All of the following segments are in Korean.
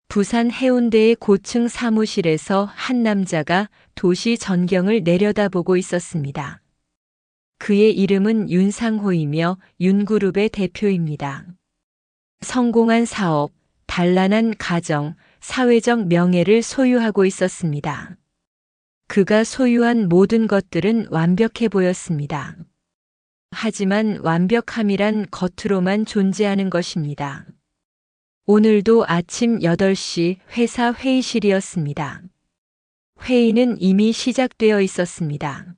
부산 해운대의 고층 사무실에서 한 남자가 도시 전경을 내려다보고 있었습니다. 그의 이름은 윤상호이며 윤그룹의 대표입니다. 성공한 사업, 단란한 가정, 사회적 명예를 소유하고 있었습니다. 그가 소유한 모든 것들은 완벽해 보였습니다. 하지만 완벽함이란 겉으로만 존재하는 것입니다. 오늘도 아침 8시 회사 회의실이었습니다. 회의는 이미 시작되어 있었습니다.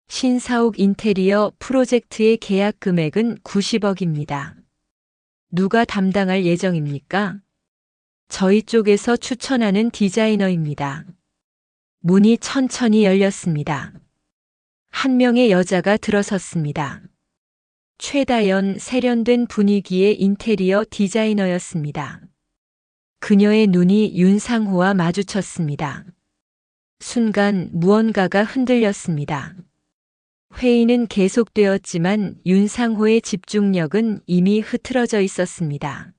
신사옥 인테리어 프로젝트의 계약 금액은 90억입니다. 누가 담당할 예정입니까? 저희 쪽에서 추천하는 디자이너입니다. 문이 천천히 열렸습니다. 한 명의 여자가 들어섰습니다. 최다연 세련된 분위기의 인테리어 디자이너였습니다. 그녀의 눈이 윤상호와 마주쳤습니다. 순간 무언가가 흔들렸습니다. 회의는 계속되었지만 윤상호의 집중력은 이미 흐트러져 있었습니다.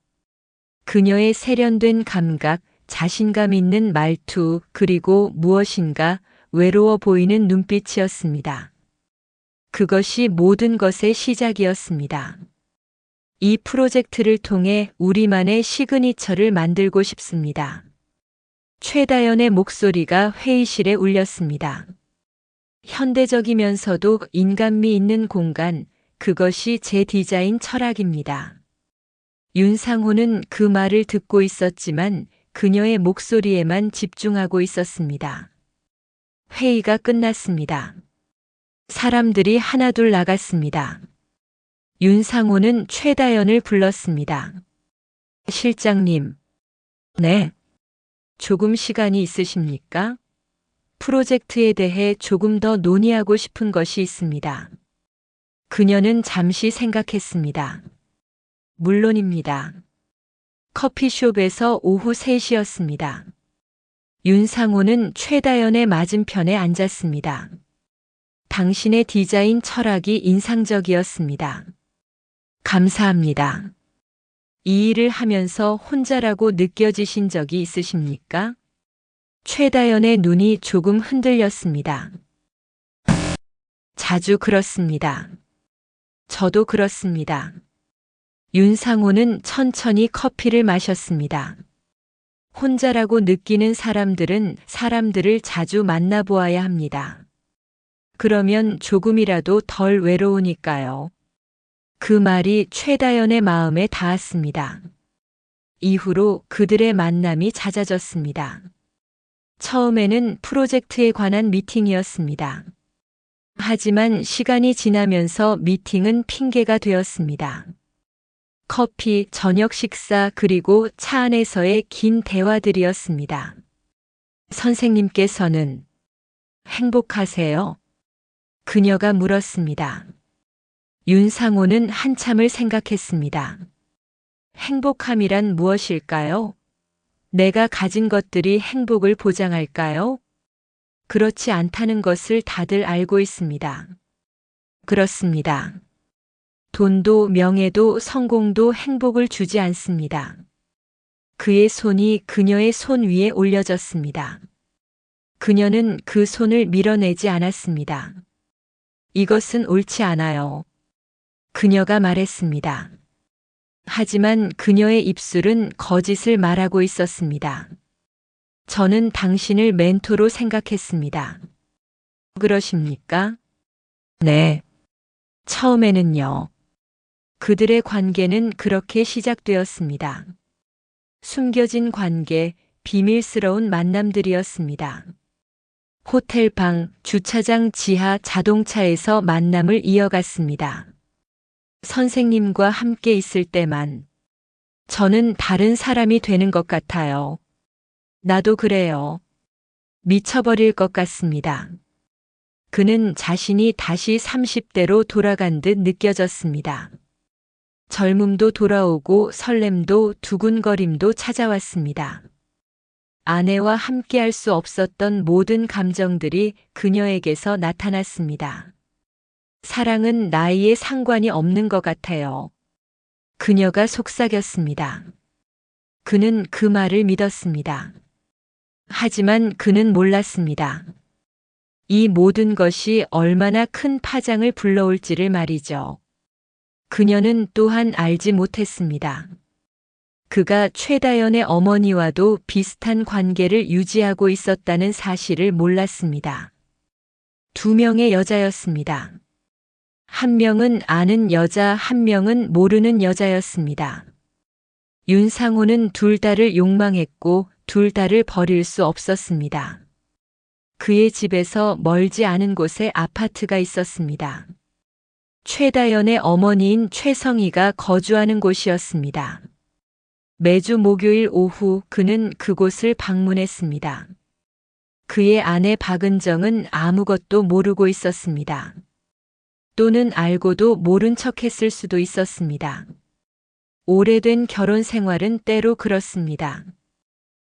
그녀의 세련된 감각, 자신감 있는 말투, 그리고 무엇인가 외로워 보이는 눈빛이었습니다. 그것이 모든 것의 시작이었습니다. 이 프로젝트를 통해 우리만의 시그니처를 만들고 싶습니다. 최다연의 목소리가 회의실에 울렸습니다. 현대적이면서도 인간미 있는 공간, 그것이 제 디자인 철학입니다. 윤상호는 그 말을 듣고 있었지만 그녀의 목소리에만 집중하고 있었습니다. 회의가 끝났습니다. 사람들이 하나둘 나갔습니다. 윤상호는 최다연을 불렀습니다. 실장님. 네. 조금 시간이 있으십니까? 프로젝트에 대해 조금 더 논의하고 싶은 것이 있습니다. 그녀는 잠시 생각했습니다. 물론입니다. 커피숍에서 오후 3시였습니다. 윤상호는 최다연의 맞은편에 앉았습니다. 당신의 디자인 철학이 인상적이었습니다. 감사합니다. 이 일을 하면서 혼자라고 느껴지신 적이 있으십니까? 최다연의 눈이 조금 흔들렸습니다. 자주 그렇습니다. 저도 그렇습니다. 윤상호는 천천히 커피를 마셨습니다. 혼자라고 느끼는 사람들은 사람들을 자주 만나보아야 합니다. 그러면 조금이라도 덜 외로우니까요. 그 말이 최다연의 마음에 닿았습니다. 이후로 그들의 만남이 잦아졌습니다. 처음에는 프로젝트에 관한 미팅이었습니다. 하지만 시간이 지나면서 미팅은 핑계가 되었습니다. 커피, 저녁 식사, 그리고 차 안에서의 긴 대화들이었습니다. 선생님께서는 행복하세요? 그녀가 물었습니다. 윤상호는 한참을 생각했습니다. 행복함이란 무엇일까요? 내가 가진 것들이 행복을 보장할까요? 그렇지 않다는 것을 다들 알고 있습니다. 그렇습니다. 돈도 명예도 성공도 행복을 주지 않습니다. 그의 손이 그녀의 손 위에 올려졌습니다. 그녀는 그 손을 밀어내지 않았습니다. 이것은 옳지 않아요. 그녀가 말했습니다. 하지만 그녀의 입술은 거짓을 말하고 있었습니다. 저는 당신을 멘토로 생각했습니다. 그러십니까? 네. 처음에는요. 그들의 관계는 그렇게 시작되었습니다. 숨겨진 관계, 비밀스러운 만남들이었습니다. 호텔 방, 주차장 지하 자동차에서 만남을 이어갔습니다. 선생님과 함께 있을 때만 저는 다른 사람이 되는 것 같아요. 나도 그래요. 미쳐버릴 것 같습니다. 그는 자신이 다시 30대로 돌아간 듯 느껴졌습니다. 젊음도 돌아오고 설렘도 두근거림도 찾아왔습니다. 아내와 함께할 수 없었던 모든 감정들이 그녀에게서 나타났습니다. 사랑은 나이에 상관이 없는 것 같아요. 그녀가 속삭였습니다. 그는 그 말을 믿었습니다. 하지만 그는 몰랐습니다. 이 모든 것이 얼마나 큰 파장을 불러올지를 말이죠. 그녀는 또한 알지 못했습니다. 그가 최다연의 어머니와도 비슷한 관계를 유지하고 있었다는 사실을 몰랐습니다. 두 명의 여자였습니다. 한 명은 아는 여자, 한 명은 모르는 여자였습니다. 윤상호는 둘 다를 욕망했고 둘 다를 버릴 수 없었습니다. 그의 집에서 멀지 않은 곳에 아파트가 있었습니다. 최다연의 어머니인 최성희가 거주하는 곳이었습니다. 매주 목요일 오후 그는 그곳을 방문했습니다. 그의 아내 박은정은 아무것도 모르고 있었습니다. 또는 알고도 모른 척했을 수도 있었습니다. 오래된 결혼 생활은 때로 그렇습니다.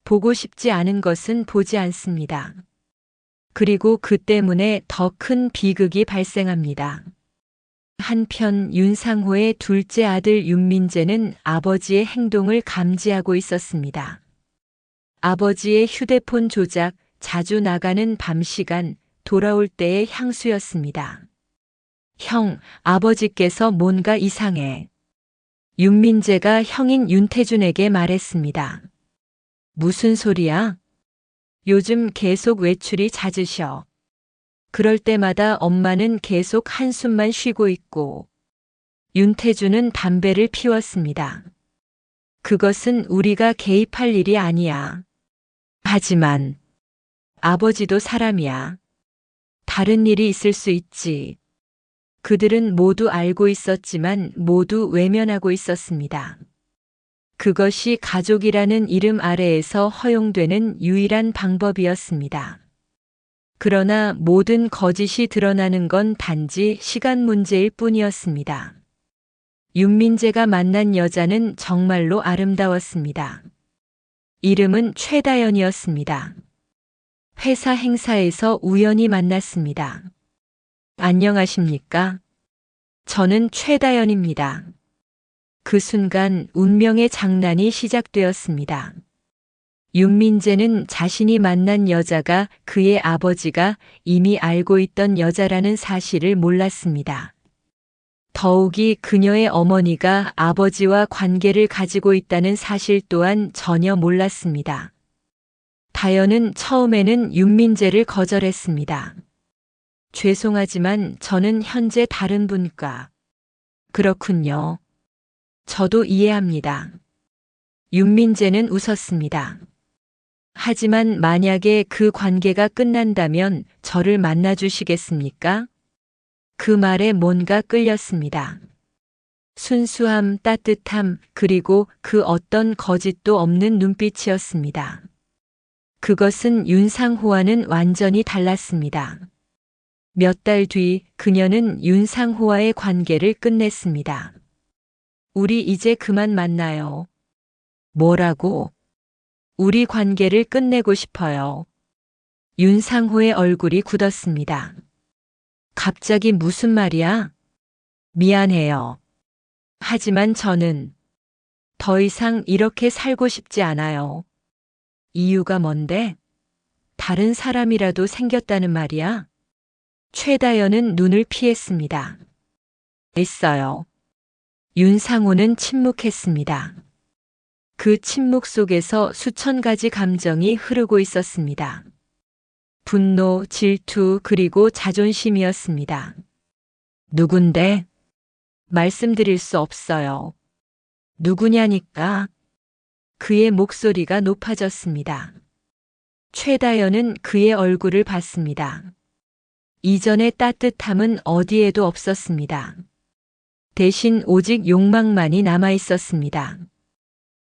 보고 싶지 않은 것은 보지 않습니다. 그리고 그 때문에 더 큰 비극이 발생합니다. 한편 윤상호의 둘째 아들 윤민재는 아버지의 행동을 감지하고 있었습니다. 아버지의 휴대폰 조작, 자주 나가는 밤 시간, 돌아올 때의 향수였습니다. 형, 아버지께서 뭔가 이상해. 윤민재가 형인 윤태준에게 말했습니다. 무슨 소리야? 요즘 계속 외출이 잦으셔. 그럴 때마다 엄마는 계속 한숨만 쉬고 있고 윤태준은 담배를 피웠습니다. 그것은 우리가 개입할 일이 아니야. 하지만 아버지도 사람이야. 다른 일이 있을 수 있지. 그들은 모두 알고 있었지만 모두 외면하고 있었습니다. 그것이 가족이라는 이름 아래에서 허용되는 유일한 방법이었습니다. 그러나 모든 거짓이 드러나는 건 단지 시간 문제일 뿐이었습니다. 윤민재가 만난 여자는 정말로 아름다웠습니다. 이름은 최다연이었습니다. 회사 행사에서 우연히 만났습니다. 안녕하십니까? 저는 최다연입니다. 그 순간 운명의 장난이 시작되었습니다. 윤민재는 자신이 만난 여자가 그의 아버지가 이미 알고 있던 여자라는 사실을 몰랐습니다. 더욱이 그녀의 어머니가 아버지와 관계를 가지고 있다는 사실 또한 전혀 몰랐습니다. 다연은 처음에는 윤민재를 거절했습니다. 죄송하지만 저는 현재 다른 분과. 그렇군요. 저도 이해합니다. 윤민재는 웃었습니다. 하지만 만약에 그 관계가 끝난다면 저를 만나주시겠습니까? 그 말에 뭔가 끌렸습니다. 순수함, 따뜻함, 그리고 그 어떤 거짓도 없는 눈빛이었습니다. 그것은 윤상호와는 완전히 달랐습니다. 몇 달 뒤 그녀는 윤상호와의 관계를 끝냈습니다. 우리 이제 그만 만나요. 뭐라고? 우리 관계를 끝내고 싶어요. 윤상호의 얼굴이 굳었습니다. 갑자기 무슨 말이야? 미안해요. 하지만 저는 더 이상 이렇게 살고 싶지 않아요. 이유가 뭔데? 다른 사람이라도 생겼다는 말이야? 최다연은 눈을 피했습니다. 있어요. 윤상호는 침묵했습니다. 그 침묵 속에서 수천 가지 감정이 흐르고 있었습니다. 분노, 질투, 그리고 자존심이었습니다. 누군데? 말씀드릴 수 없어요. 누구냐니까? 그의 목소리가 높아졌습니다. 최다연은 그의 얼굴을 봤습니다. 이전의 따뜻함은 어디에도 없었습니다. 대신 오직 욕망만이 남아 있었습니다.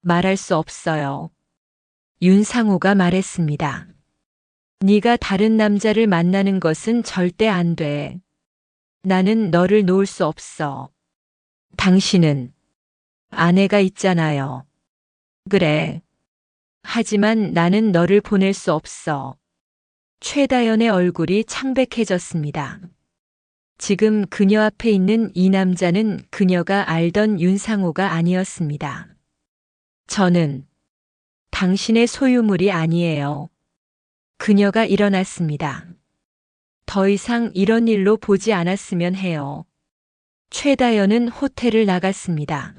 말할 수 없어요. 윤상호가 말했습니다. 네가 다른 남자를 만나는 것은 절대 안 돼. 나는 너를 놓을 수 없어. 당신은 아내가 있잖아요. 그래. 하지만 나는 너를 보낼 수 없어. 최다연의 얼굴이 창백해졌습니다. 지금 그녀 앞에 있는 이 남자는 그녀가 알던 윤상호가 아니었습니다. 저는 당신의 소유물이 아니에요. 그녀가 일어났습니다. 더 이상 이런 일로 보지 않았으면 해요. 최다연은 호텔을 나갔습니다.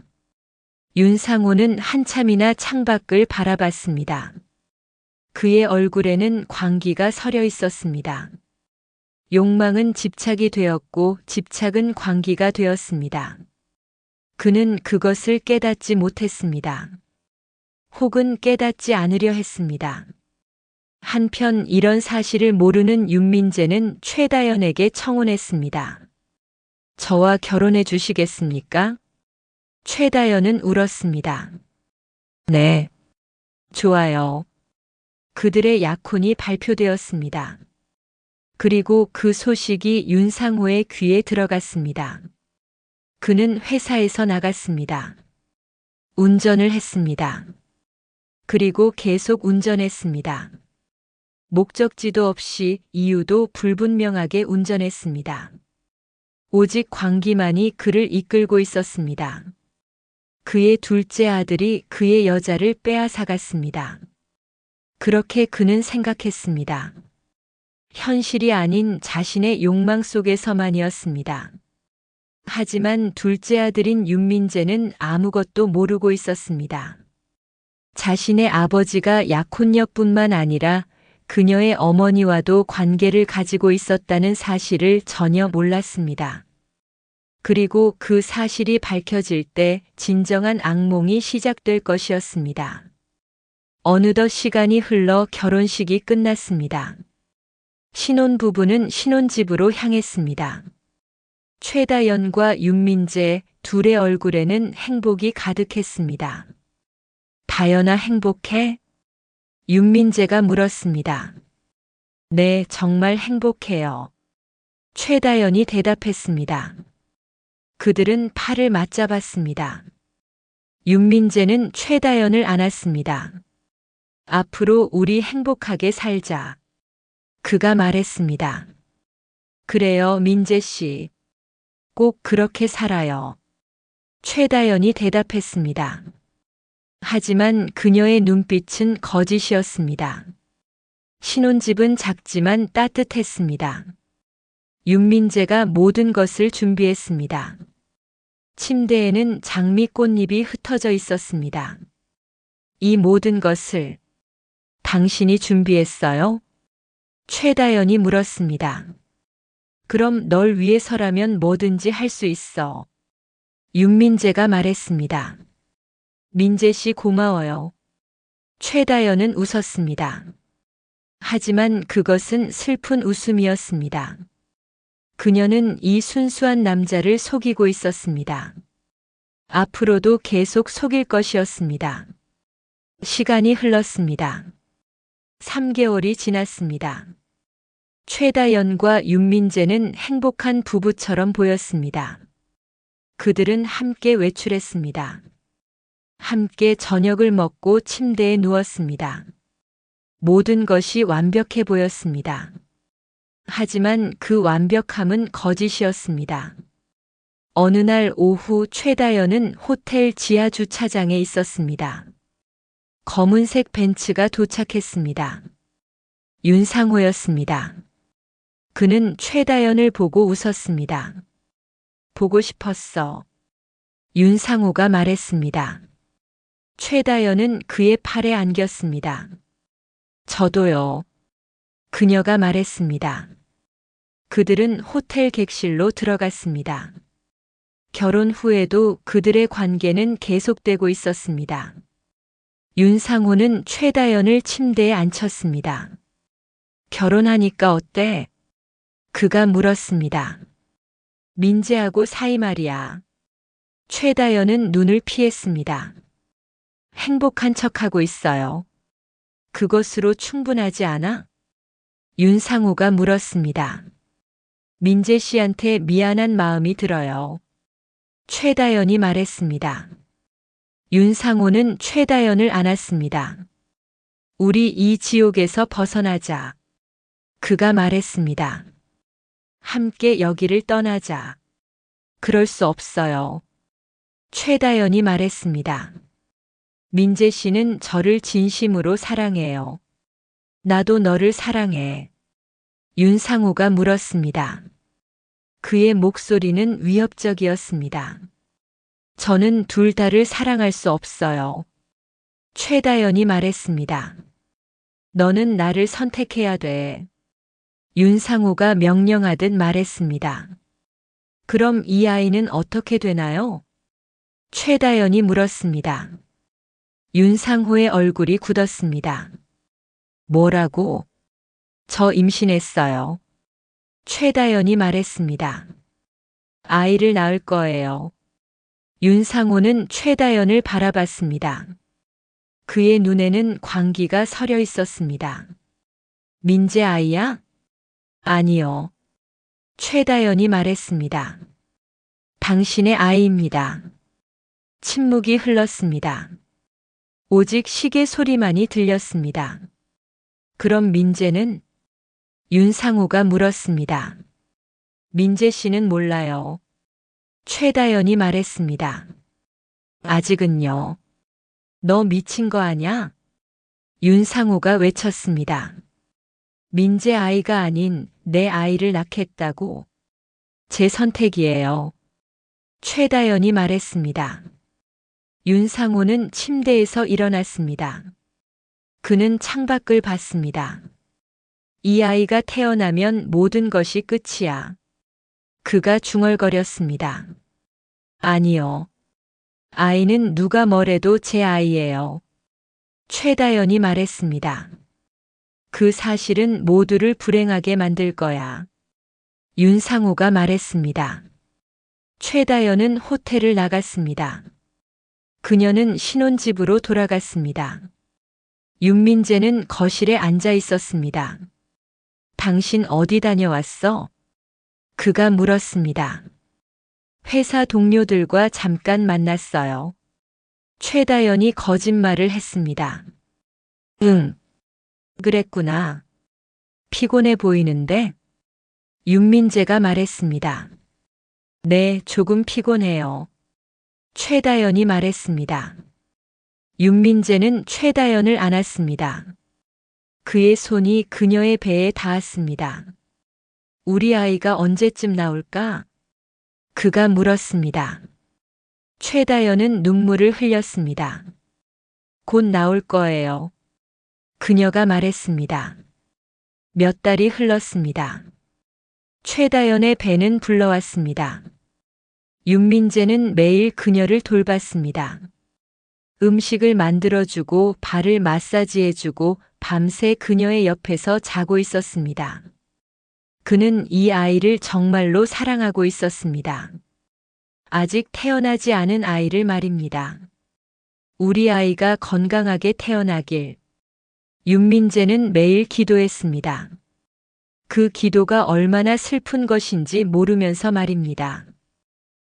윤상호는 한참이나 창밖을 바라봤습니다. 그의 얼굴에는 광기가 서려 있었습니다. 욕망은 집착이 되었고 집착은 광기가 되었습니다. 그는 그것을 깨닫지 못했습니다. 혹은 깨닫지 않으려 했습니다. 한편 이런 사실을 모르는 윤민재는 최다연에게 청혼했습니다. 저와 결혼해 주시겠습니까? 최다연은 울었습니다. 네. 좋아요. 그들의 약혼이 발표되었습니다. 그리고 그 소식이 윤상호의 귀에 들어갔습니다. 그는 회사에서 나갔습니다. 운전을 했습니다. 그리고 계속 운전했습니다. 목적지도 없이 이유도 불분명하게 운전했습니다. 오직 광기만이 그를 이끌고 있었습니다. 그의 둘째 아들이 그의 여자를 빼앗아갔습니다. 그렇게 그는 생각했습니다. 현실이 아닌 자신의 욕망 속에서만이었습니다. 하지만 둘째 아들인 윤민재는 아무것도 모르고 있었습니다. 자신의 아버지가 약혼녀뿐만 아니라 그녀의 어머니와도 관계를 가지고 있었다는 사실을 전혀 몰랐습니다. 그리고 그 사실이 밝혀질 때 진정한 악몽이 시작될 것이었습니다. 어느덧 시간이 흘러 결혼식이 끝났습니다. 신혼부부는 신혼집으로 향했습니다. 최다연과 윤민재 둘의 얼굴에는 행복이 가득했습니다. 다연아 행복해? 윤민재가 물었습니다. 네, 정말 행복해요. 최다연이 대답했습니다. 그들은 팔을 맞잡았습니다. 윤민재는 최다연을 안았습니다. 앞으로 우리 행복하게 살자. 그가 말했습니다. 그래요, 민재 씨. 꼭 그렇게 살아요. 최다연이 대답했습니다. 하지만 그녀의 눈빛은 거짓이었습니다. 신혼집은 작지만 따뜻했습니다. 윤민재가 모든 것을 준비했습니다. 침대에는 장미 꽃잎이 흩어져 있었습니다. 이 모든 것을 당신이 준비했어요? 최다연이 물었습니다. 그럼 널 위해서라면 뭐든지 할 수 있어. 윤민재가 말했습니다. 민재 씨 고마워요. 최다연은 웃었습니다. 하지만 그것은 슬픈 웃음이었습니다. 그녀는 이 순수한 남자를 속이고 있었습니다. 앞으로도 계속 속일 것이었습니다. 시간이 흘렀습니다. 3개월이 지났습니다. 최다연과 윤민재는 행복한 부부처럼 보였습니다. 그들은 함께 외출했습니다. 함께 저녁을 먹고 침대에 누웠습니다. 모든 것이 완벽해 보였습니다. 하지만 그 완벽함은 거짓이었습니다. 어느 날 오후 최다연은 호텔 지하 주차장에 있었습니다. 검은색 벤츠가 도착했습니다. 윤상호였습니다. 그는 최다연을 보고 웃었습니다. 보고 싶었어. 윤상호가 말했습니다. 최다연은 그의 팔에 안겼습니다. 저도요. 그녀가 말했습니다. 그들은 호텔 객실로 들어갔습니다. 결혼 후에도 그들의 관계는 계속되고 있었습니다. 윤상호는 최다연을 침대에 앉혔습니다. 결혼하니까 어때? 그가 물었습니다. 민재하고 사이 말이야. 최다연은 눈을 피했습니다. 행복한 척하고 있어요. 그것으로 충분하지 않아? 윤상호가 물었습니다. 민재 씨한테 미안한 마음이 들어요. 최다연이 말했습니다. 윤상호는 최다연을 안았습니다. 우리 이 지옥에서 벗어나자. 그가 말했습니다. 함께 여기를 떠나자. 그럴 수 없어요. 최다연이 말했습니다. 민재 씨는 저를 진심으로 사랑해요. 나도 너를 사랑해. 윤상호가 물었습니다. 그의 목소리는 위협적이었습니다. 저는 둘 다를 사랑할 수 없어요. 최다연이 말했습니다. 너는 나를 선택해야 돼. 윤상호가 명령하듯 말했습니다. 그럼 이 아이는 어떻게 되나요? 최다연이 물었습니다. 윤상호의 얼굴이 굳었습니다. 뭐라고? 저 임신했어요. 최다연이 말했습니다. 아이를 낳을 거예요. 윤상호는 최다연을 바라봤습니다. 그의 눈에는 광기가 서려 있었습니다. 민재 아이야? 아니요. 최다연이 말했습니다. 당신의 아이입니다. 침묵이 흘렀습니다. 오직 시계 소리만이 들렸습니다. 그럼 민재는? 윤상호가 물었습니다. 민재 씨는 몰라요. 최다연이 말했습니다. 아직은요. 너 미친 거 아냐? 윤상호가 외쳤습니다. 민재 아이가 아닌 내 아이를 낳겠다고. 제 선택이에요. 최다연이 말했습니다. 윤상호는 침대에서 일어났습니다. 그는 창밖을 봤습니다. 이 아이가 태어나면 모든 것이 끝이야. 그가 중얼거렸습니다. 아니요. 아이는 누가 뭐래도 제 아이예요. 최다연이 말했습니다. 그 사실은 모두를 불행하게 만들 거야. 윤상호가 말했습니다. 최다연은 호텔을 나갔습니다. 그녀는 신혼집으로 돌아갔습니다. 윤민재는 거실에 앉아 있었습니다. 당신 어디 다녀왔어? 그가 물었습니다. 회사 동료들과 잠깐 만났어요. 최다연이 거짓말을 했습니다. 응. 그랬구나. 피곤해 보이는데? 윤민재가 말했습니다. 네, 조금 피곤해요. 최다연이 말했습니다. 윤민재는 최다연을 안았습니다. 그의 손이 그녀의 배에 닿았습니다. 우리 아이가 언제쯤 나올까? 그가 물었습니다. 최다연은 눈물을 흘렸습니다. 곧 나올 거예요. 그녀가 말했습니다. 몇 달이 흘렀습니다. 최다연의 배는 불러왔습니다. 윤민재는 매일 그녀를 돌봤습니다. 음식을 만들어주고 발을 마사지해주고 밤새 그녀의 옆에서 자고 있었습니다. 그는 이 아이를 정말로 사랑하고 있었습니다. 아직 태어나지 않은 아이를 말입니다. 우리 아이가 건강하게 태어나길. 윤민재는 매일 기도했습니다. 그 기도가 얼마나 슬픈 것인지 모르면서 말입니다.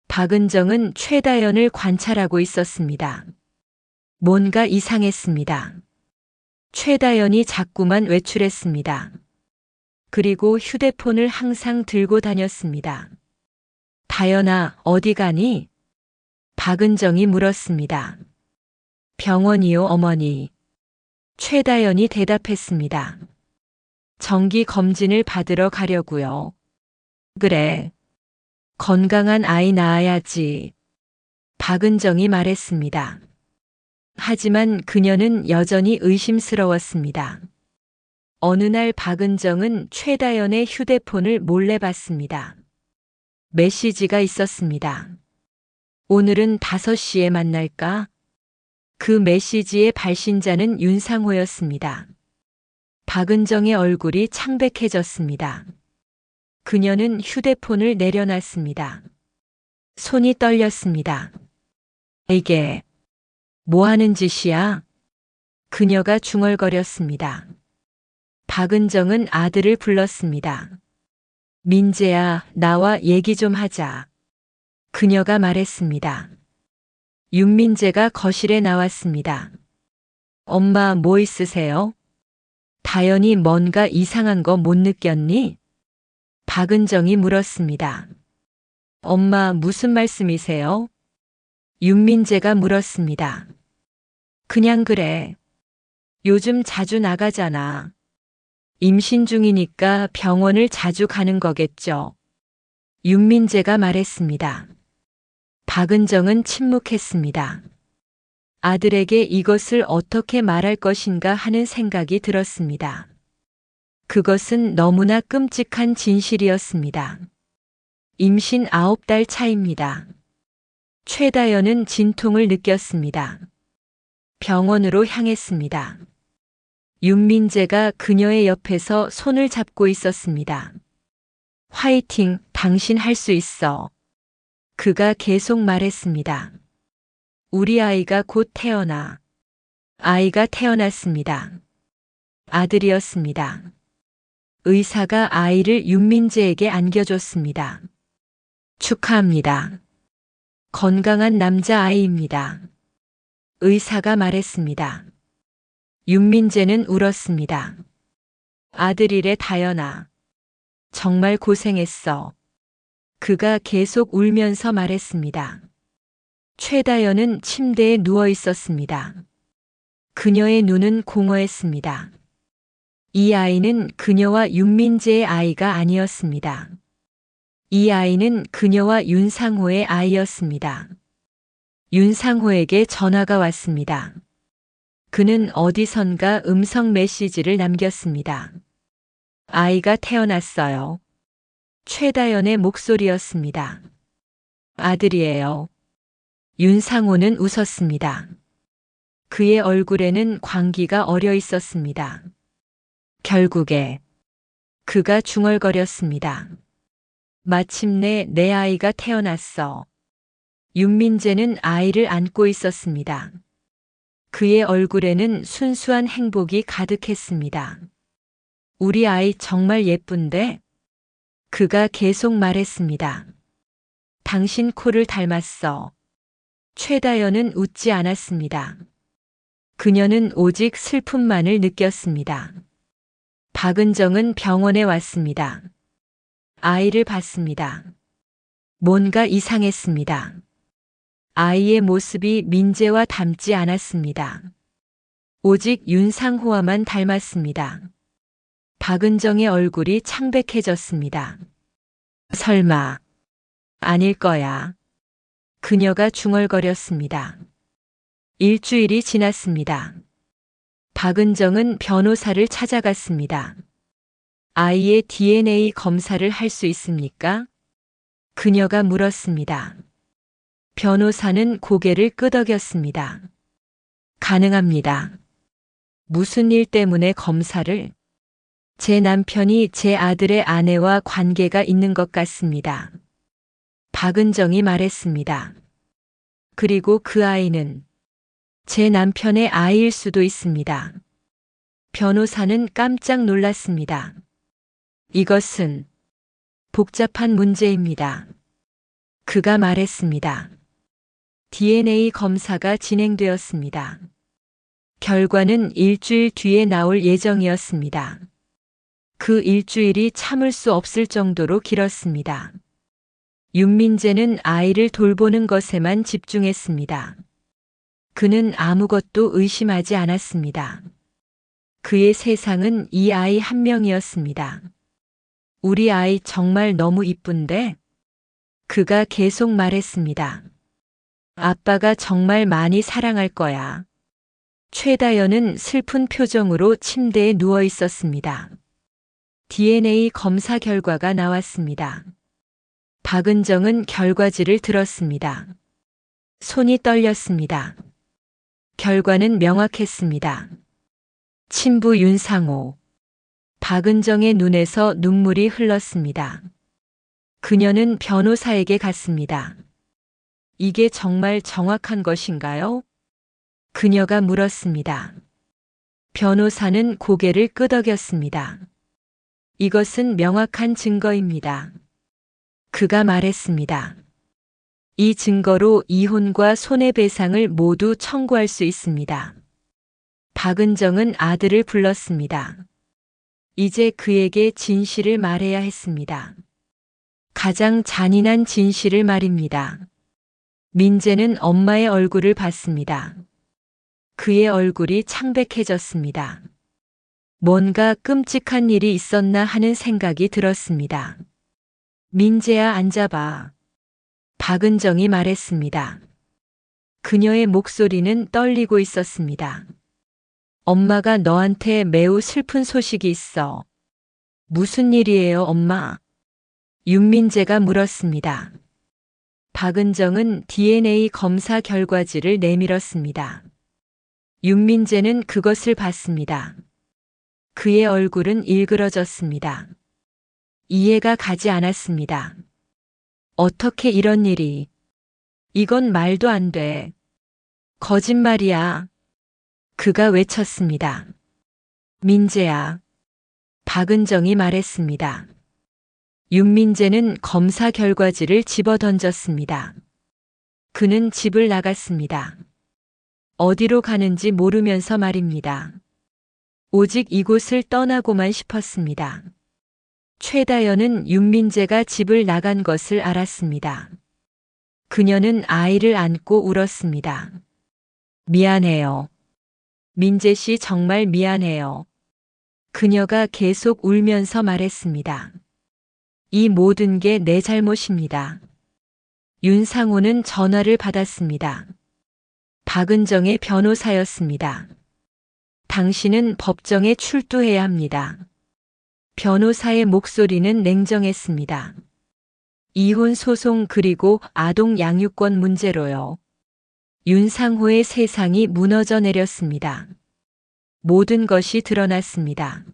박은정은 최다연을 관찰하고 있었습니다. 뭔가 이상했습니다. 최다연이 자꾸만 외출했습니다. 그리고 휴대폰을 항상 들고 다녔습니다. 다연아, 어디 가니? 박은정이 물었습니다. 병원이요, 어머니. 최다연이 대답했습니다. 정기 검진을 받으러 가려고요. 그래. 건강한 아이 낳아야지. 박은정이 말했습니다. 하지만 그녀는 여전히 의심스러웠습니다. 어느 날 박은정은 최다연의 휴대폰을 몰래 봤습니다. 메시지가 있었습니다. 오늘은 5시에 만날까? 그 메시지의 발신자는 윤상호였습니다. 박은정의 얼굴이 창백해졌습니다. 그녀는 휴대폰을 내려놨습니다. 손이 떨렸습니다. 이게 뭐 하는 짓이야? 그녀가 중얼거렸습니다. 박은정은 아들을 불렀습니다. 민재야, 나와 얘기 좀 하자. 그녀가 말했습니다. 윤민재가 거실에 나왔습니다. 엄마, 뭐 있으세요? 다연이 뭔가 이상한 거 못 느꼈니? 박은정이 물었습니다. 엄마, 무슨 말씀이세요? 윤민재가 물었습니다. 그냥 그래. 요즘 자주 나가잖아. 임신 중이니까 병원을 자주 가는 거겠죠. 윤민재가 말했습니다. 박은정은 침묵했습니다. 아들에게 이것을 어떻게 말할 것인가 하는 생각이 들었습니다. 그것은 너무나 끔찍한 진실이었습니다. 임신 9달 차입니다. 최다연은 진통을 느꼈습니다. 병원으로 향했습니다. 윤민재가 그녀의 옆에서 손을 잡고 있었습니다. 화이팅, 당신 할 수 있어. 그가 계속 말했습니다. 우리 아이가 곧 태어나. 아이가 태어났습니다. 아들이었습니다. 의사가 아이를 윤민재에게 안겨줬습니다. 축하합니다. 건강한 남자아이입니다. 의사가 말했습니다. 윤민재는 울었습니다. 아들이래 다연아. 정말 고생했어. 그가 계속 울면서 말했습니다. 최다연은 침대에 누워 있었습니다. 그녀의 눈은 공허했습니다. 이 아이는 그녀와 윤민재의 아이가 아니었습니다. 이 아이는 그녀와 윤상호의 아이였습니다. 윤상호에게 전화가 왔습니다. 그는 어디선가 음성 메시지를 남겼습니다. 아이가 태어났어요. 최다연의 목소리였습니다. 아들이에요. 윤상호는 웃었습니다. 그의 얼굴에는 광기가 어려 있었습니다. 결국에 그가 중얼거렸습니다. 마침내 내 아이가 태어났어. 윤민재는 아이를 안고 있었습니다. 그의 얼굴에는 순수한 행복이 가득했습니다. 우리 아이 정말 예쁜데? 그가 계속 말했습니다. 당신 코를 닮았어. 최다연은 웃지 않았습니다. 그녀는 오직 슬픔만을 느꼈습니다. 박은정은 병원에 왔습니다. 아이를 봤습니다. 뭔가 이상했습니다. 아이의 모습이 민재와 닮지 않았습니다. 오직 윤상호와만 닮았습니다. 박은정의 얼굴이 창백해졌습니다. 설마, 아닐 거야. 그녀가 중얼거렸습니다. 일주일이 지났습니다. 박은정은 변호사를 찾아갔습니다. 아이의 DNA 검사를 할 수 있습니까? 그녀가 물었습니다. 변호사는 고개를 끄덕였습니다. 가능합니다. 무슨 일 때문에 검사를? 제 남편이 제 아들의 아내와 관계가 있는 것 같습니다. 박은정이 말했습니다. 그리고 그 아이는 제 남편의 아이일 수도 있습니다. 변호사는 깜짝 놀랐습니다. 이것은 복잡한 문제입니다. 그가 말했습니다. DNA 검사가 진행되었습니다. 결과는 일주일 뒤에 나올 예정이었습니다. 그 일주일이 참을 수 없을 정도로 길었습니다. 윤민재는 아이를 돌보는 것에만 집중했습니다. 그는 아무것도 의심하지 않았습니다. 그의 세상은 이 아이 한 명이었습니다. 우리 아이 정말 너무 이쁜데? 그가 계속 말했습니다. 아빠가 정말 많이 사랑할 거야. 최다연은 슬픈 표정으로 침대에 누워 있었습니다. DNA 검사 결과가 나왔습니다. 박은정은 결과지를 들었습니다. 손이 떨렸습니다. 결과는 명확했습니다. 친부 윤상호. 박은정의 눈에서 눈물이 흘렀습니다. 그녀는 변호사에게 갔습니다. 이게 정말 정확한 것인가요? 그녀가 물었습니다. 변호사는 고개를 끄덕였습니다. 이것은 명확한 증거입니다. 그가 말했습니다. 이 증거로 이혼과 손해배상을 모두 청구할 수 있습니다. 박은정은 아들을 불렀습니다. 이제 그에게 진실을 말해야 했습니다. 가장 잔인한 진실을 말입니다. 민재는 엄마의 얼굴을 봤습니다. 그의 얼굴이 창백해졌습니다. 뭔가 끔찍한 일이 있었나 하는 생각이 들었습니다. 민재야, 앉아봐. 박은정이 말했습니다. 그녀의 목소리는 떨리고 있었습니다. 엄마가 너한테 매우 슬픈 소식이 있어. 무슨 일이에요, 엄마? 윤민재가 물었습니다. 박은정은 DNA 검사 결과지를 내밀었습니다. 윤민재는 그것을 봤습니다. 그의 얼굴은 일그러졌습니다. 이해가 가지 않았습니다. 어떻게 이런 일이? 이건 말도 안 돼. 거짓말이야. 그가 외쳤습니다. 민재야. 박은정이 말했습니다. 윤민재는 검사 결과지를 집어던졌습니다. 그는 집을 나갔습니다. 어디로 가는지 모르면서 말입니다. 오직 이곳을 떠나고만 싶었습니다. 최다연은 윤민재가 집을 나간 것을 알았습니다. 그녀는 아이를 안고 울었습니다. 미안해요. 민재 씨 정말 미안해요. 그녀가 계속 울면서 말했습니다. 이 모든 게 내 잘못입니다. 윤상호는 전화를 받았습니다. 박은정의 변호사였습니다. 당신은 법정에 출두해야 합니다. 변호사의 목소리는 냉정했습니다. 이혼 소송 그리고 아동 양육권 문제로요. 윤상호의 세상이 무너져 내렸습니다. 모든 것이 드러났습니다.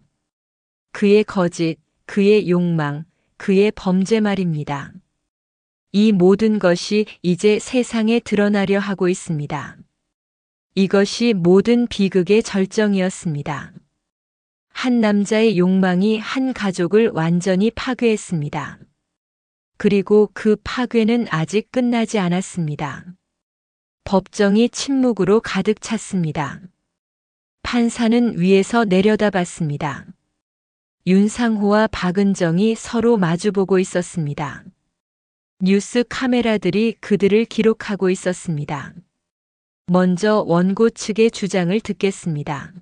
그의 거짓, 그의 욕망, 그의 범죄 말입니다. 이 모든 것이 이제 세상에 드러나려 하고 있습니다. 이것이 모든 비극의 절정이었습니다. 한 남자의 욕망이 한 가족을 완전히 파괴했습니다. 그리고 그 파괴는 아직 끝나지 않았습니다. 법정이 침묵으로 가득 찼습니다. 판사는 위에서 내려다봤습니다. 윤상호와 박은정이 서로 마주보고 있었습니다. 뉴스 카메라들이 그들을 기록하고 있었습니다. 먼저 원고 측의 주장을 듣겠습니다.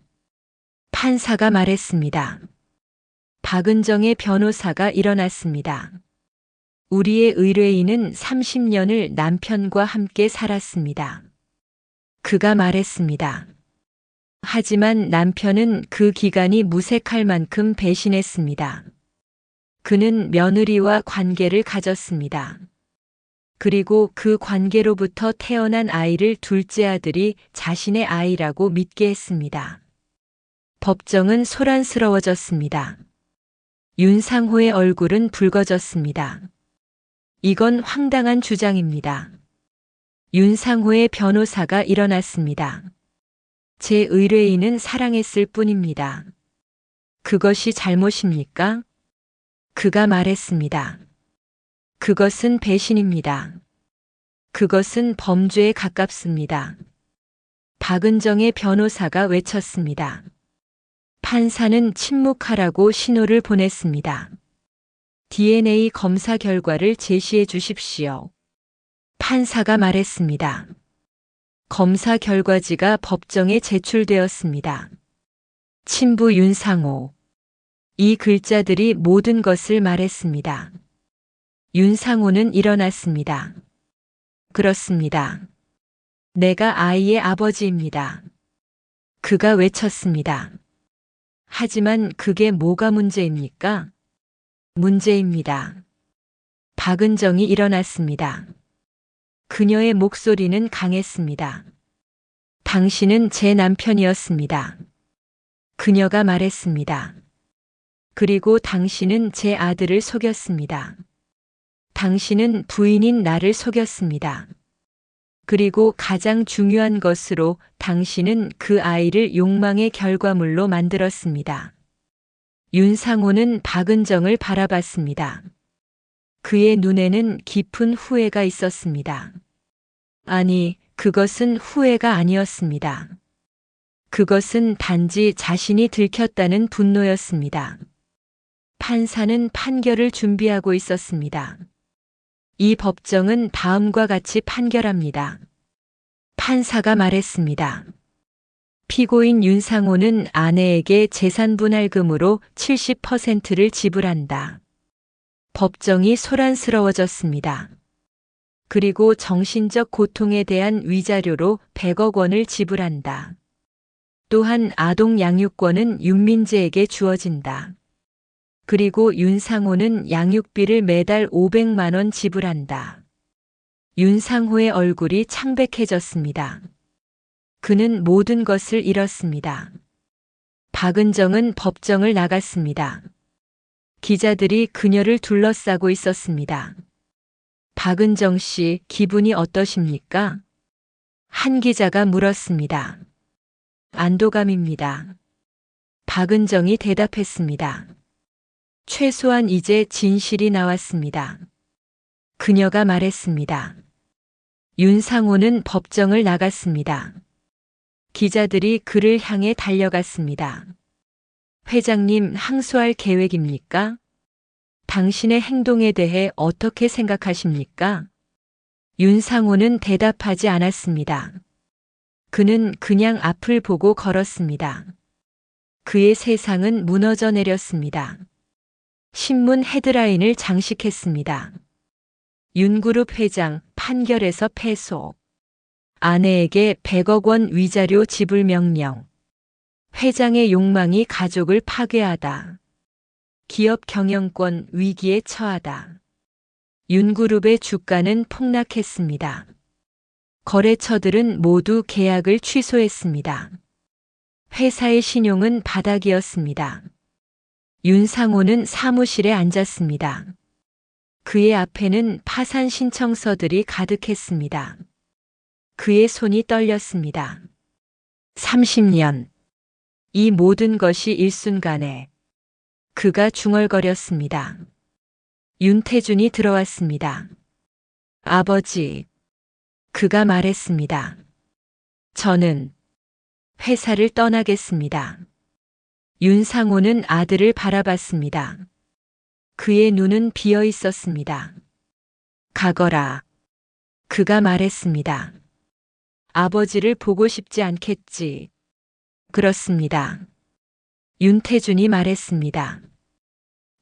판사가 말했습니다. 박은정의 변호사가 일어났습니다. 우리의 의뢰인은 30년을 남편과 함께 살았습니다. 그가 말했습니다. 하지만 남편은 그 기간이 무색할 만큼 배신했습니다. 그는 며느리와 관계를 가졌습니다. 그리고 그 관계로부터 태어난 아이를 둘째 아들이 자신의 아이라고 믿게 했습니다. 법정은 소란스러워졌습니다. 윤상호의 얼굴은 붉어졌습니다. 이건 황당한 주장입니다. 윤상호의 변호사가 일어났습니다. 제 의뢰인은 사랑했을 뿐입니다. 그것이 잘못입니까? 그가 말했습니다. 그것은 배신입니다. 그것은 범죄에 가깝습니다. 박은정의 변호사가 외쳤습니다. 판사는 침묵하라고 신호를 보냈습니다. DNA 검사 결과를 제시해 주십시오. 판사가 말했습니다. 검사 결과지가 법정에 제출되었습니다. 친부 윤상호. 이 글자들이 모든 것을 말했습니다. 윤상호는 일어났습니다. 그렇습니다. 내가 아이의 아버지입니다. 그가 외쳤습니다. 하지만 그게 뭐가 문제입니까? 문제입니다. 박은정이 일어났습니다. 그녀의 목소리는 강했습니다. 당신은 제 남편이었습니다. 그녀가 말했습니다. 그리고 당신은 제 아들을 속였습니다. 당신은 부인인 나를 속였습니다. 그리고 가장 중요한 것으로 당신은 그 아이를 욕망의 결과물로 만들었습니다. 윤상호는 박은정을 바라봤습니다. 그의 눈에는 깊은 후회가 있었습니다. 아니, 그것은 후회가 아니었습니다. 그것은 단지 자신이 들켰다는 분노였습니다. 판사는 판결을 준비하고 있었습니다. 이 법정은 다음과 같이 판결합니다. 판사가 말했습니다. 피고인 윤상호는 아내에게 재산분할금으로 70%를 지불한다. 법정이 소란스러워졌습니다. 그리고 정신적 고통에 대한 위자료로 100억 원을 지불한다. 또한 아동 양육권은 윤민재에게 주어진다. 그리고 윤상호는 양육비를 매달 500만 원 지불한다. 윤상호의 얼굴이 창백해졌습니다. 그는 모든 것을 잃었습니다. 박은정은 법정을 나갔습니다. 기자들이 그녀를 둘러싸고 있었습니다. 박은정 씨, 기분이 어떠십니까? 한 기자가 물었습니다. 안도감입니다. 박은정이 대답했습니다. 최소한 이제 진실이 나왔습니다. 그녀가 말했습니다. 윤상호는 법정을 나갔습니다. 기자들이 그를 향해 달려갔습니다. 회장님, 항소할 계획입니까? 당신의 행동에 대해 어떻게 생각하십니까? 윤상호는 대답하지 않았습니다. 그는 그냥 앞을 보고 걸었습니다. 그의 세상은 무너져 내렸습니다. 신문 헤드라인을 장식했습니다. 윤그룹 회장 판결에서 패소. 아내에게 100억 원 위자료 지불 명령. 회장의 욕망이 가족을 파괴하다. 기업 경영권 위기에 처하다. 윤그룹의 주가는 폭락했습니다. 거래처들은 모두 계약을 취소했습니다. 회사의 신용은 바닥이었습니다. 윤상호는 사무실에 앉았습니다. 그의 앞에는 파산 신청서들이 가득했습니다. 그의 손이 떨렸습니다. 30년. 이 모든 것이 일순간에. 그가 중얼거렸습니다. 윤태준이 들어왔습니다. 아버지. 그가 말했습니다. 저는 회사를 떠나겠습니다. 윤상호는 아들을 바라봤습니다. 그의 눈은 비어 있었습니다. 가거라. 그가 말했습니다. 아버지를 보고 싶지 않겠지. 그렇습니다. 윤태준이 말했습니다.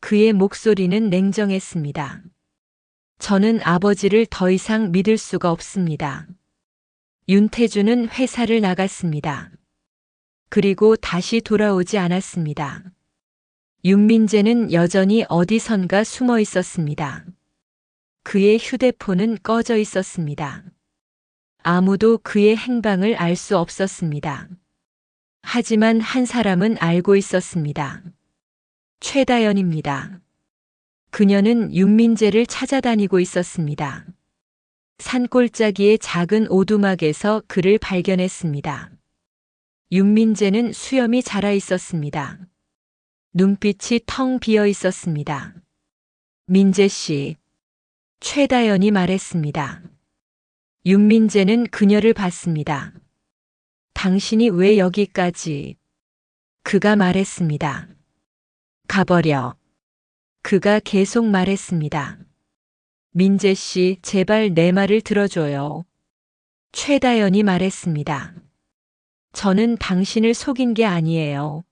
그의 목소리는 냉정했습니다. 저는 아버지를 더 이상 믿을 수가 없습니다. 윤태준은 회사를 나갔습니다. 그리고 다시 돌아오지 않았습니다. 윤민재는 여전히 어디선가 숨어 있었습니다. 그의 휴대폰은 꺼져 있었습니다. 아무도 그의 행방을 알 수 없었습니다. 하지만 한 사람은 알고 있었습니다. 최다연입니다. 그녀는 윤민재를 찾아다니고 있었습니다. 산골짜기의 작은 오두막에서 그를 발견했습니다. 윤민재는 수염이 자라 있었습니다. 눈빛이 텅 비어 있었습니다. 민재 씨. 최다연이 말했습니다. 윤민재는 그녀를 봤습니다. 당신이 왜 여기까지? 그가 말했습니다. 가버려. 그가 계속 말했습니다. 민재 씨, 제발 내 말을 들어줘요. 최다연이 말했습니다. 저는 당신을 속인 게 아니에요.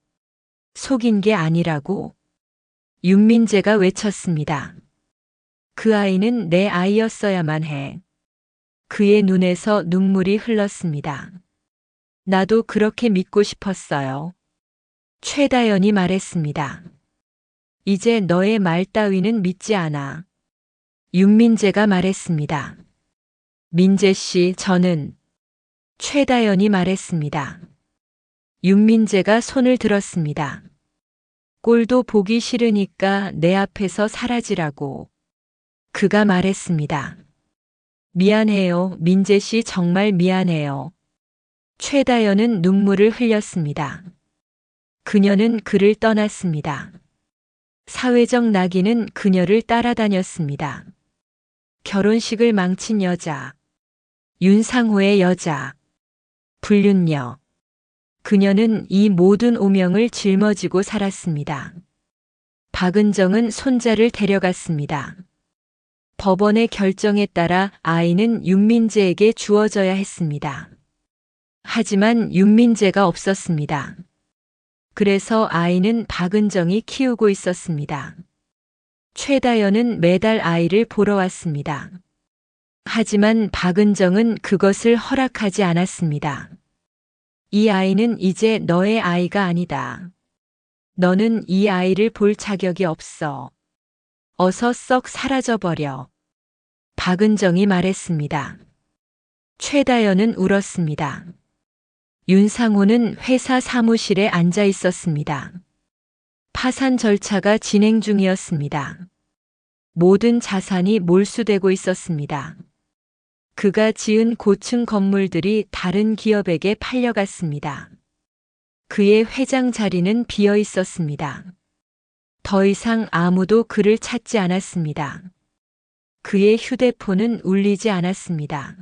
속인 게 아니라고. 윤민재가 외쳤습니다. 그 아이는 내 아이였어야만 해. 그의 눈에서 눈물이 흘렀습니다. 나도 그렇게 믿고 싶었어요. 최다연이 말했습니다. 이제 너의 말 따위는 믿지 않아. 윤민재가 말했습니다. 민재 씨, 저는. 최다연이 말했습니다. 윤민재가 손을 들었습니다. 꼴도 보기 싫으니까 내 앞에서 사라지라고. 그가 말했습니다. 미안해요, 민재 씨, 정말 미안해요. 최다연은 눈물을 흘렸습니다. 그녀는 그를 떠났습니다. 사회적 낙인은 그녀를 따라다녔습니다. 결혼식을 망친 여자. 윤상호의 여자. 불륜녀. 그녀는 이 모든 오명을 짊어지고 살았습니다. 박은정은 손자를 데려갔습니다. 법원의 결정에 따라 아이는 윤민재에게 주어져야 했습니다. 하지만 윤민재가 없었습니다. 그래서 아이는 박은정이 키우고 있었습니다. 최다연은 매달 아이를 보러 왔습니다. 하지만 박은정은 그것을 허락하지 않았습니다. 이 아이는 이제 너의 아이가 아니다. 너는 이 아이를 볼 자격이 없어. 어서 썩 사라져버려. 박은정이 말했습니다. 최다연은 울었습니다. 윤상호는 회사 사무실에 앉아 있었습니다. 파산 절차가 진행 중이었습니다. 모든 자산이 몰수되고 있었습니다. 그가 지은 고층 건물들이 다른 기업에게 팔려갔습니다. 그의 회장 자리는 비어 있었습니다. 더 이상 아무도 그를 찾지 않았습니다. 그의 휴대폰은 울리지 않았습니다.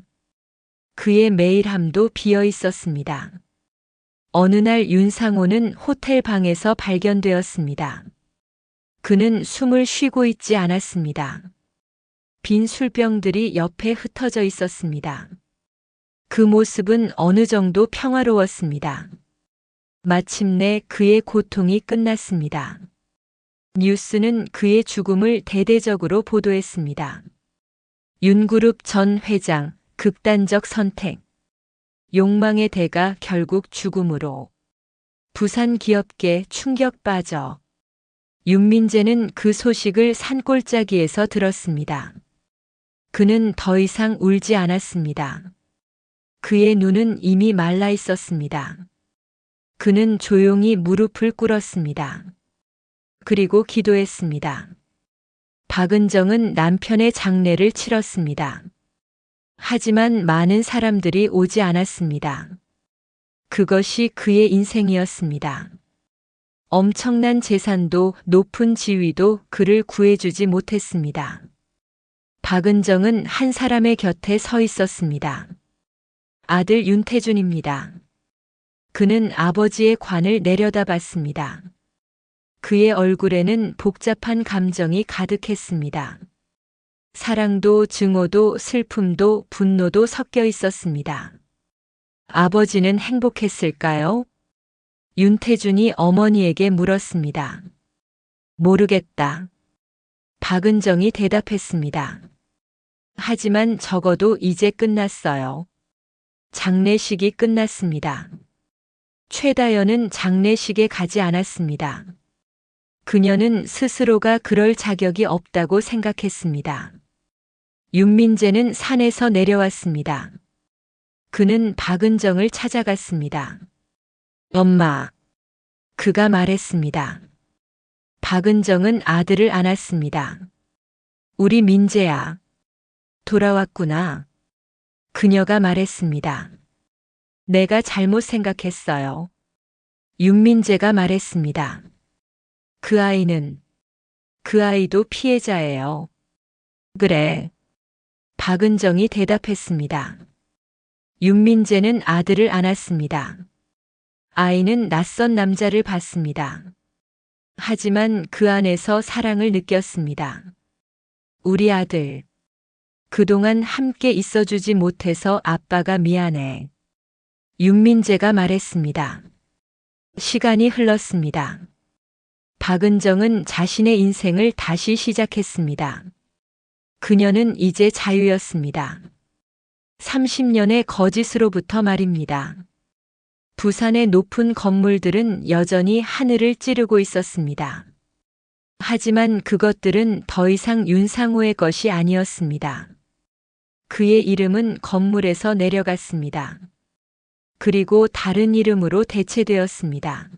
그의 메일함도 비어 있었습니다. 어느 날 윤상호는 호텔 방에서 발견되었습니다. 그는 숨을 쉬고 있지 않았습니다. 빈 술병들이 옆에 흩어져 있었습니다. 그 모습은 어느 정도 평화로웠습니다. 마침내 그의 고통이 끝났습니다. 뉴스는 그의 죽음을 대대적으로 보도했습니다. 윤그룹 전 회장, 극단적 선택. 욕망의 대가 결국 죽음으로. 부산 기업계 충격 빠져. 윤민재는 그 소식을 산골짜기에서 들었습니다. 그는 더 이상 울지 않았습니다. 그의 눈은 이미 말라 있었습니다. 그는 조용히 무릎을 꿇었습니다. 그리고 기도했습니다. 박은정은 남편의 장례를 치렀습니다. 하지만 많은 사람들이 오지 않았습니다. 그것이 그의 인생이었습니다. 엄청난 재산도 높은 지위도 그를 구해주지 못했습니다. 박은정은 한 사람의 곁에 서 있었습니다. 아들 윤태준입니다. 그는 아버지의 관을 내려다봤습니다. 그의 얼굴에는 복잡한 감정이 가득했습니다. 사랑도 증오도 슬픔도 분노도 섞여 있었습니다. 아버지는 행복했을까요? 윤태준이 어머니에게 물었습니다. 모르겠다. 박은정이 대답했습니다. 하지만 적어도 이제 끝났어요. 장례식이 끝났습니다. 최다연은 장례식에 가지 않았습니다. 그녀는 스스로가 그럴 자격이 없다고 생각했습니다. 윤민재는 산에서 내려왔습니다. 그는 박은정을 찾아갔습니다. 엄마. 그가 말했습니다. 박은정은 아들을 안았습니다. 우리 민재야. 돌아왔구나. 그녀가 말했습니다. 내가 잘못 생각했어요. 윤민재가 말했습니다. 그 아이도 피해자예요. 그래. 박은정이 대답했습니다. 윤민재는 아들을 안았습니다. 아이는 낯선 남자를 봤습니다. 하지만 그 안에서 사랑을 느꼈습니다. 우리 아들. 그동안 함께 있어주지 못해서 아빠가 미안해. 윤민재가 말했습니다. 시간이 흘렀습니다. 박은정은 자신의 인생을 다시 시작했습니다. 그녀는 이제 자유였습니다. 30년의 거짓으로부터 말입니다. 부산의 높은 건물들은 여전히 하늘을 찌르고 있었습니다. 하지만 그것들은 더 이상 윤상호의 것이 아니었습니다. 그의 이름은 건물에서 내려갔습니다. 그리고 다른 이름으로 대체되었습니다.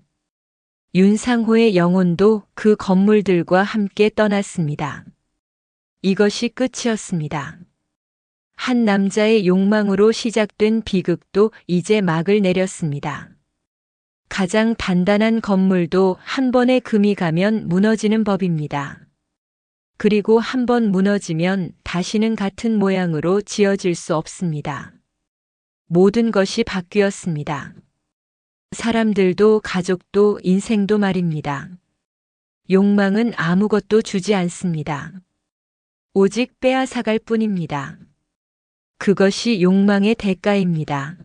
윤상호의 영혼도 그 건물들과 함께 떠났습니다. 이것이 끝이었습니다. 한 남자의 욕망으로 시작된 비극도 이제 막을 내렸습니다. 가장 단단한 건물도 한 번에 금이 가면 무너지는 법입니다. 그리고 한 번 무너지면 다시는 같은 모양으로 지어질 수 없습니다. 모든 것이 바뀌었습니다. 사람들도 가족도 인생도 말입니다. 욕망은 아무것도 주지 않습니다. 오직 빼앗아갈 뿐입니다. 그것이 욕망의 대가입니다.